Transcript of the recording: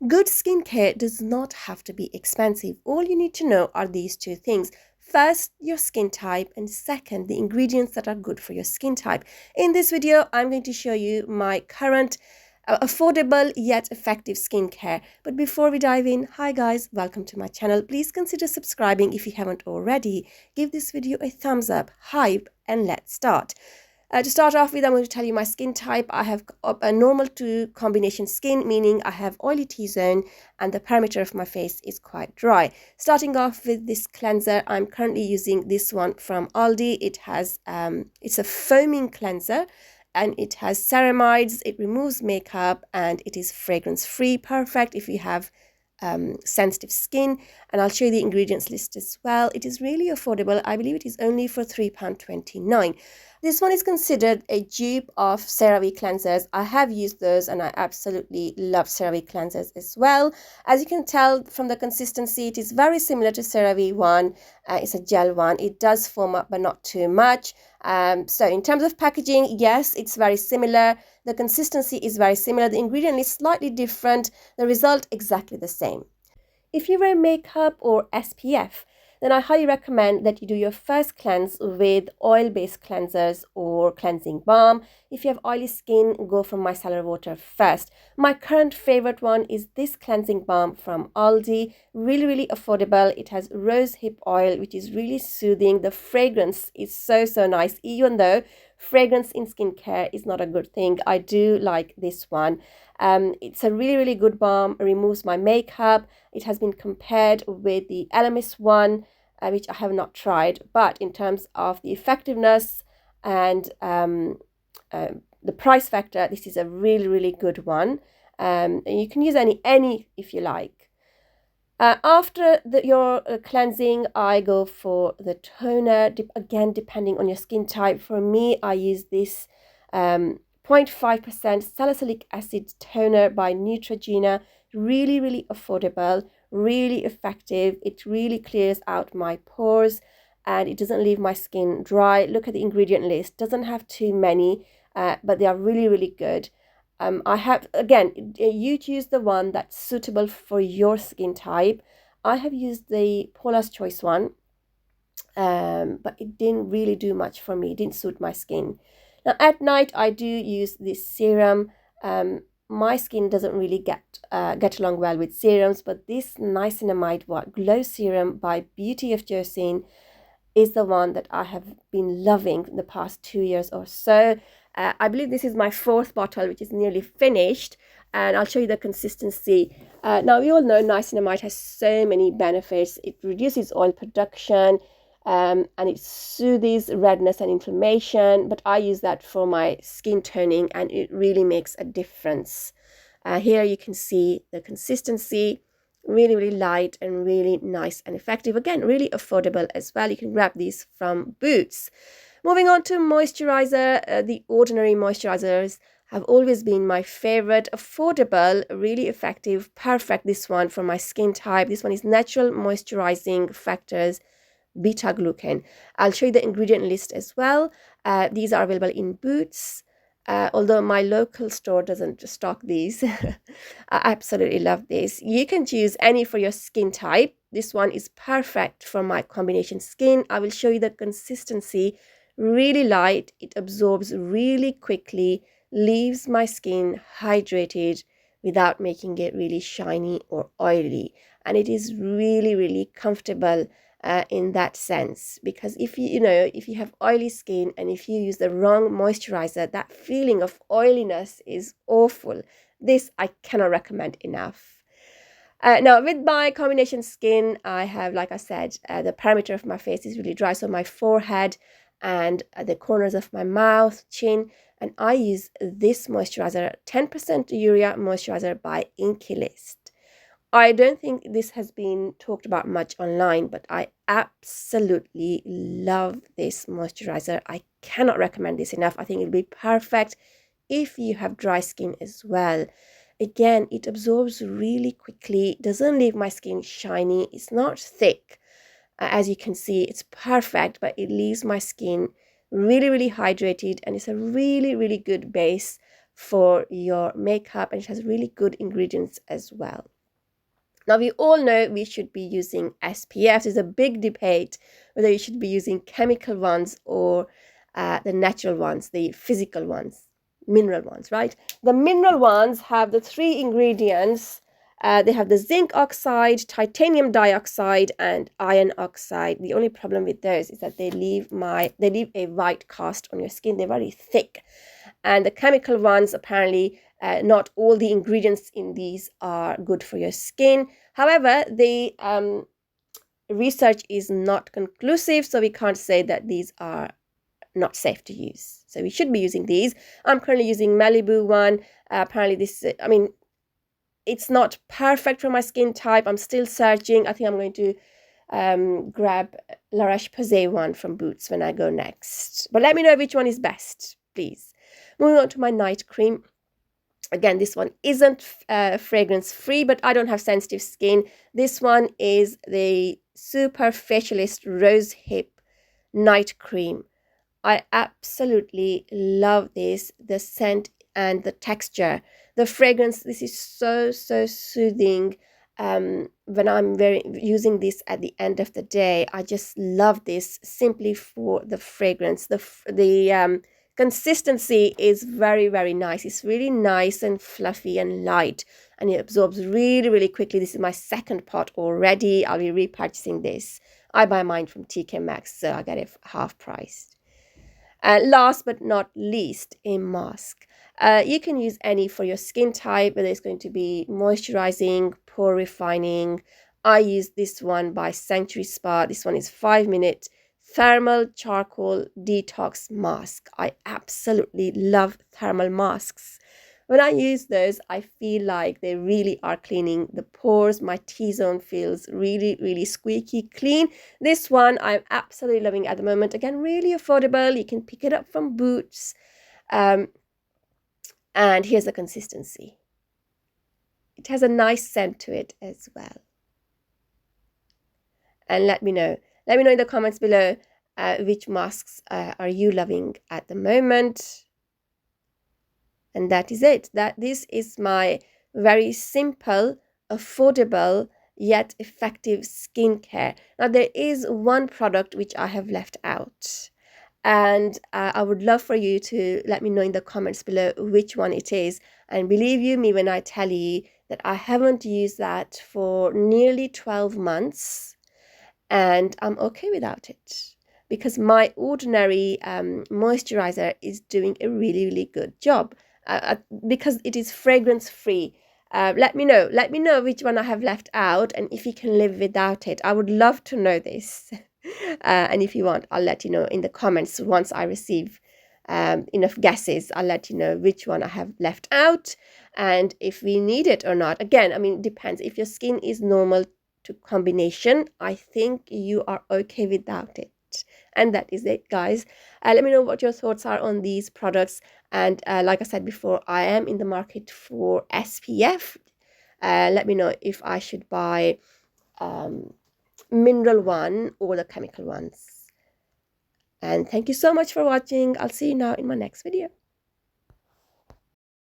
Good skincare does not have to be expensive. All you need to know are these two things. First, your skin type, and second, the ingredients that are good for your skin type. In this video, I'm going to show you my current affordable yet effective skincare. But before we dive in, hi guys, welcome to my channel. Please consider subscribing if you haven't already. Give this video a thumbs up, hype, and let's start. To start off with, I'm going to tell you my skin type. I have a normal to combination skin, meaning I have oily T-zone and the perimeter of my face is quite dry. Starting off with this cleanser, I'm currently using this one from Aldi. It's a foaming cleanser and it has ceramides, it removes makeup, and it is fragrance free. Perfect if you have sensitive skin. And I'll show you the ingredients list as well. It is really affordable. I believe it is only for £3.29. This one is considered a dupe of CeraVe cleansers. I have used those and I absolutely love CeraVe cleansers as well. As you can tell from the consistency, it is very similar to CeraVe one. It's a gel one. It does foam up, but not too much. So in terms of packaging, yes, it's very similar. The consistency is very similar. The ingredient is slightly different. The result exactly the same. If you wear makeup or SPF, then I highly recommend that you do your first cleanse with oil-based cleansers or cleansing balm. If you have oily skin, go for micellar water first. My current favorite one is this cleansing balm from Aldi. Really, really affordable. It has rose hip oil, which is really soothing. The fragrance is so nice, even though fragrance in skincare is not a good thing. I do like this one. It's a really good balm. It removes my makeup. It has been compared with the Elemis one, which I have not tried, but in terms of the effectiveness and the price factor, this is a really good one. And you can use any if you like. After your cleansing, I go for the toner. Again, depending on your skin type. For me, I use this 0.5% salicylic acid toner by Neutrogena. Really affordable, really effective. It really clears out my pores and it doesn't leave my skin dry. Look at the ingredient list. Doesn't have too many, but they are really good. I have, again, you choose the one that's suitable for your skin type. I have used the Paula's Choice one, but it didn't really do much for me. It didn't suit my skin. Now, at night, I do use this serum. My skin doesn't really get along well with serums, but this niacinamide glow serum by Beauty of Joseon is the one that I have been loving in the past 2 years or so. I believe this is my 4th bottle, which is nearly finished, and I'll show you the consistency. Now, we all know niacinamide has so many benefits. It reduces oil production, and it soothes redness and inflammation, but I use that for my skin toning, and it really makes a difference. Here you can see the consistency. Really light and really nice and effective. Again, really affordable as well. You can grab these from Boots. Moving on to moisturizer. The Ordinary moisturizers have always been my favorite. Affordable, really effective, perfect. This one for my skin type. This one is Natural Moisturizing Factors Beta Glucan. I'll show you the ingredient list as well. These are available in Boots. Although my local store doesn't stock these. I absolutely love this. You can choose any for your skin type. This one is perfect for my combination skin. I will show you the consistency. Really light. It absorbs really quickly, leaves my skin hydrated without making it really shiny or oily. And it is really comfortable in that sense, because if you have oily skin and if you use the wrong moisturizer, that feeling of oiliness is awful. This I cannot recommend enough. Now, with my combination skin, I have, like I said, the perimeter of my face is really dry, so my forehead and the corners of my mouth, chin, and I use this moisturizer, 10% urea moisturizer by Inkilist. I don't think this has been talked about much online, but I absolutely love this moisturizer. I cannot recommend this enough. I think it'll be perfect if you have dry skin as well. Again, it absorbs really quickly, doesn't leave my skin shiny, it's not thick. As you can see, it's perfect, but it leaves my skin really hydrated, and it's a really good base for your makeup, and it has really good ingredients as well. Now, we all know we should be using SPF. There's a big debate whether you should be using chemical ones or the natural ones, the physical ones, mineral ones, right? The mineral ones have the 3 ingredients. They have the zinc oxide, titanium dioxide, and iron oxide. The only problem with those is that they leave a white cast on your skin. They're very thick. And the chemical ones, apparently, not all the ingredients in these are good for your skin. However, the research is not conclusive, so we can't say that these are not safe to use. So we should be using these. I'm currently using Malibu one. Apparently this, I mean, it's not perfect for my skin type. I'm still searching. I think I'm going to grab La Roche-Posay one from Boots when I go next. But let me know which one is best, please. Moving on to my night cream. Again, this one isn't fragrance free, but I don't have sensitive skin. This one is the Super Facialist Rose Hip Night Cream. I absolutely love this, the scent and the texture. The fragrance, this is so soothing. When I'm using this at the end of the day, I just love this simply for the fragrance. The consistency is very nice. It's really nice and fluffy and light, and it absorbs really quickly. This is my second pot already. I'll be repurchasing this. I buy mine from TK Maxx, so I get it half priced. Last but not least, a mask. You can use any for your skin type, whether it's going to be moisturizing, pore refining. I use this one by Sanctuary Spa. This one is 5-minute thermal charcoal detox mask. I absolutely love thermal masks. When I use those, I feel like they really are cleaning the pores. My T-zone feels really squeaky clean. This one I'm absolutely loving at the moment. Again, really affordable. You can pick it up from Boots. And here's the consistency. It has a nice scent to it as well. And let me know. Let me know in the comments below which masks are you loving at the moment. And that is it. This is my very simple, affordable, yet effective skincare. Now, there is one product which I have left out. And I would love for you to let me know in the comments below which one it is. And believe you me when I tell you that I haven't used that for nearly 12 months. And I'm okay without it, because my ordinary moisturizer is doing a really good job because it is fragrance free. Let me know which one I have left out, and if you can live without it. I would love to know this. And if you want, I'll let you know in the comments. Once I receive enough guesses, I'll let you know which one I have left out and if we need it or not. Again, I mean, it depends. If your skin is normal to combination, I think you are okay without it. And that is it, guys. Let me know what your thoughts are on these products. And like I said before, I am in the market for SPF. Let me know if I should buy mineral one or the chemical ones. And thank you so much for watching. I'll see you now in my next video.